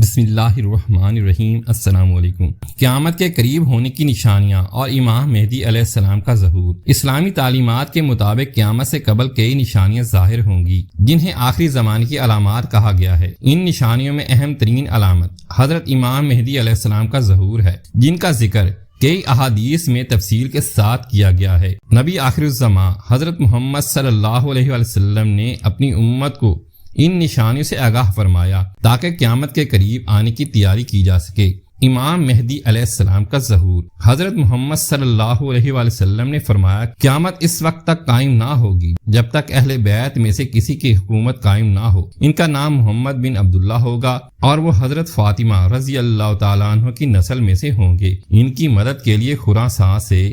بسم اللہ الرحمن الرحیم۔ السلام علیکم۔ قیامت کے قریب ہونے کی نشانیاں اور امام مہدی علیہ السلام کا ظہور۔ اسلامی تعلیمات کے مطابق قیامت سے قبل کئی نشانیاں ظاہر ہوں گی جنہیں آخری زمانے کی علامات کہا گیا ہے۔ ان نشانیوں میں اہم ترین علامت حضرت امام مہدی علیہ السلام کا ظہور ہے، جن کا ذکر کئی احادیث میں تفصیل کے ساتھ کیا گیا ہے۔ نبی آخر الزماں حضرت محمد صلی اللہ علیہ وسلم نے اپنی امت کو ان نشانیوں سے آگاہ فرمایا تاکہ قیامت کے قریب آنے کی تیاری کی جا سکے۔ امام مہدی علیہ السلام کا ظہور۔ حضرت محمد صلی اللہ علیہ وسلم نے فرمایا، قیامت اس وقت تک قائم نہ ہوگی جب تک اہل بیت میں سے کسی کی حکومت قائم نہ ہو۔ ان کا نام محمد بن عبداللہ ہوگا اور وہ حضرت فاطمہ رضی اللہ تعالیٰ عنہ کی نسل میں سے ہوں گے۔ ان کی مدد کے لیے خراسان سے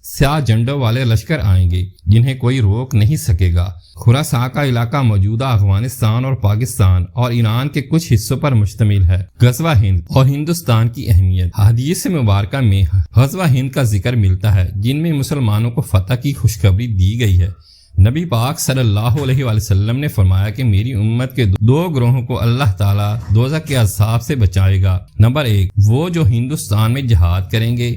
سیاہ جھنڈوں والے لشکر آئیں گے جنہیں کوئی روک نہیں سکے گا۔ خراسان کا علاقہ موجودہ افغانستان اور پاکستان اور ایران کے کچھ حصوں پر مشتمل ہے۔ غزوہ ہند اور ہندوستان کی اہمیت۔ حدیث مبارکہ میں غزوہ ہند کا ذکر ملتا ہے جن میں مسلمانوں کو فتح کی خوشخبری دی گئی ہے۔ نبی پاک صلی اللہ علیہ وسلم نے فرمایا کہ میری امت کے دو گروہوں کو اللہ تعالیٰ دوزخ کے عذاب سے بچائے گا۔ نمبر 1 وہ جو ہندوستان میں جہاد کریں گے۔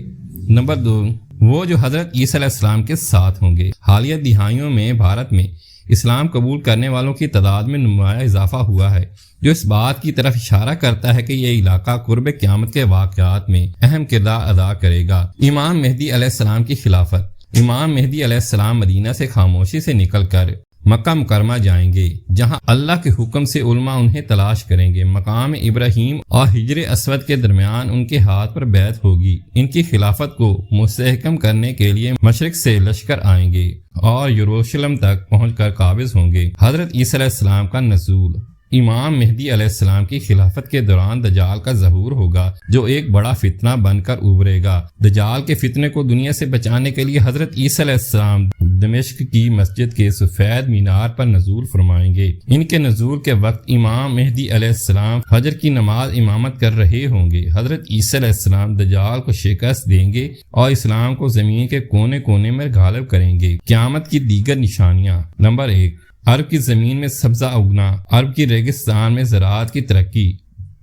نمبر 2 وہ جو حضرت عیسیٰ علیہ السلام کے ساتھ ہوں گے۔ حالیہ دہائیوں میں بھارت میں اسلام قبول کرنے والوں کی تعداد میں نمایاں اضافہ ہوا ہے، جو اس بات کی طرف اشارہ کرتا ہے کہ یہ علاقہ قرب قیامت کے واقعات میں اہم کردار ادا کرے گا۔ امام مہدی علیہ السلام کی خلافت۔ امام مہدی علیہ السلام مدینہ سے خاموشی سے نکل کر مکہ مکرمہ جائیں گے، جہاں اللہ کے حکم سے علماء انہیں تلاش کریں گے۔ مقام ابراہیم اور حجر اسود کے درمیان ان کے ہاتھ پر بیعت ہوگی۔ ان کی خلافت کو مستحکم کرنے کے لیے مشرق سے لشکر آئیں گے اور یروشلم تک پہنچ کر قابض ہوں گے۔ حضرت عیسیٰ علیہ السلام کا نزول۔ امام مہدی علیہ السلام کی خلافت کے دوران دجال کا ظہور ہوگا، جو ایک بڑا فتنہ بن کر ابھرے گا۔ دجال کے فتنے کو دنیا سے بچانے کے لیے حضرت عیسیٰ علیہ السلام دمشق کی مسجد کے سفید مینار پر نزول فرمائیں گے۔ ان کے نزول کے وقت امام مہدی علیہ السلام فجر کی نماز امامت کر رہے ہوں گے۔ حضرت عیسیٰ علیہ السلام دجال کو شکست دیں گے اور اسلام کو زمین کے کونے کونے میں غالب کریں گے۔ قیامت کی دیگر نشانیاں۔ نمبر 1 عرب کی زمین میں سبزہ اگنا۔ عرب کی ریگستان میں زراعت کی ترقی،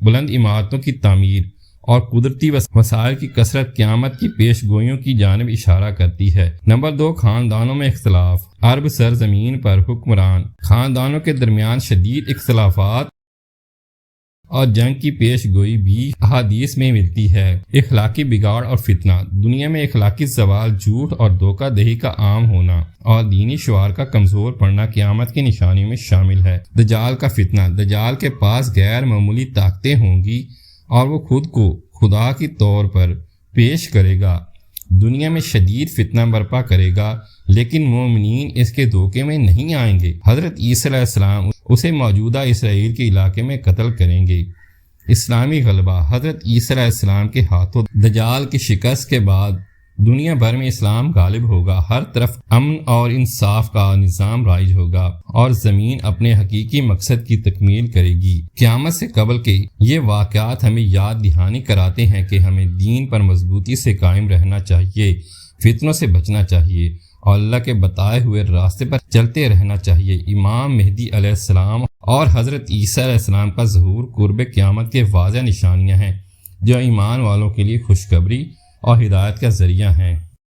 بلند عمارتوں کی تعمیر اور قدرتی وسائل کی کثرت قیامت کی پیش گوئیوں کی جانب اشارہ کرتی ہے۔ نمبر 2 خاندانوں میں اختلاف۔ عرب سرزمین پر حکمران خاندانوں کے درمیان شدید اختلافات اور جنگ کی پیش گوئی بھی احادیث میں ملتی ہے۔ اخلاقی بگاڑ اور فتنہ۔ دنیا میں اخلاقی زوال، جھوٹ اور دھوکہ دہی کا عام ہونا اور دینی شعار کا کمزور پڑنا قیامت کی نشانیوں میں شامل ہے۔ دجال کا فتنہ۔ دجال کے پاس غیر معمولی طاقتیں ہوں گی اور وہ خود کو خدا کے طور پر پیش کرے گا۔ دنیا میں شدید فتنہ برپا کرے گا، لیکن مومنین اس کے دھوکے میں نہیں آئیں گے۔ حضرت عیسیٰ علیہ السلام اسے موجودہ اسرائیل کے علاقے میں قتل کریں گے۔ اسلامی غلبہ۔ حضرت عیسیٰ علیہ السلام کے ہاتھوں دجال کی شکست کے بعد دنیا بھر میں اسلام غالب ہوگا۔ ہر طرف امن اور انصاف کا نظام رائج ہوگا اور زمین اپنے حقیقی مقصد کی تکمیل کرے گی۔ قیامت سے قبل کے یہ واقعات ہمیں یاد دہانی کراتے ہیں کہ ہمیں دین پر مضبوطی سے قائم رہنا چاہیے، فتنوں سے بچنا چاہیے اور اللہ کے بتائے ہوئے راستے پر چلتے رہنا چاہیے۔ امام مہدی علیہ السلام اور حضرت عیسیٰ علیہ السلام کا ظہور قرب قیامت کے واضح نشانیاں ہیں جو ایمان والوں کے لیے خوشخبری اور ہدایت کا ذریعہ ہیں۔